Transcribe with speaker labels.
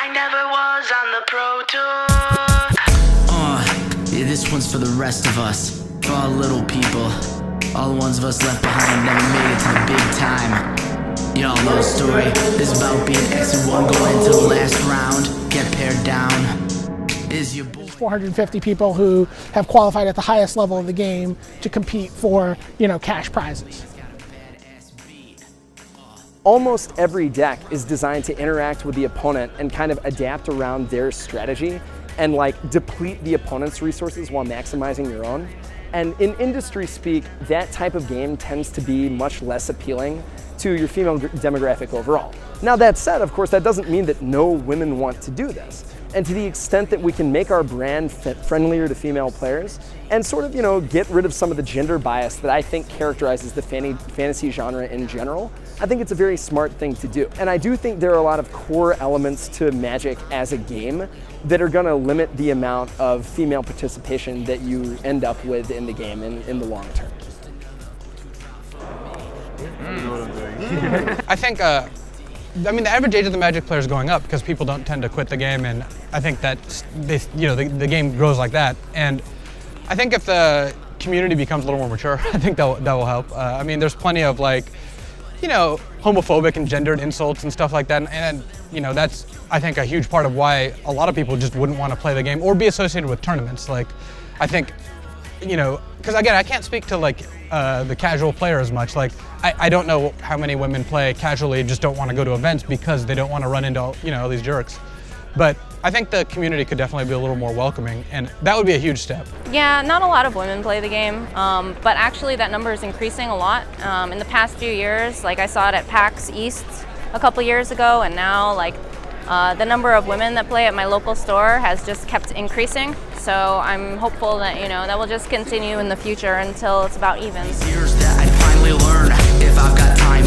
Speaker 1: I never was on the Pro Tour.
Speaker 2: Yeah, this one's for the rest of us, for all little people, all the ones of us left behind, never made it to the big time. Y'all know the story. This is about being X1 going into the last round, get paired down. Is your boy
Speaker 3: 450 people who have qualified at the highest level of the game to compete for, cash prizes.
Speaker 4: Almost every deck is designed to interact with the opponent and kind of adapt around their strategy and deplete the opponent's resources while maximizing your own. And in industry speak, that type of game tends to be much less appealing to your female demographic overall. Now that said, of course, that doesn't mean that no women want to do this. And to the extent that we can make our brand friendlier to female players and sort of, get rid of some of the gender bias that I think characterizes the fantasy genre in general, I think it's a very smart thing to do. And I do think there are a lot of core elements to Magic as a game that are going to limit the amount of female participation that you end up with in the game in the long term.
Speaker 5: I think, the average age of the Magic player is going up because people don't tend to quit the game, and I think that the game grows like that. And I think if the community becomes a little more mature, I think that will help. There's plenty of homophobic and gendered insults and stuff like that, and that's I think a huge part of why a lot of people just wouldn't want to play the game or be associated with tournaments. I think, because again, I can't speak to the casual player as much. I don't know how many women play casually and just don't want to go to events because they don't want to run into all these jerks. But I think the community could definitely be a little more welcoming, and that would be a huge step.
Speaker 6: Yeah, not a lot of women play the game, but actually that number is increasing a lot. In the past few years, I saw it at PAX East a couple years ago, and now the number of women that play at my local store has just kept increasing. So I'm hopeful that that will just continue in the future until it's about even.
Speaker 2: years that I'd finally learn if I've got time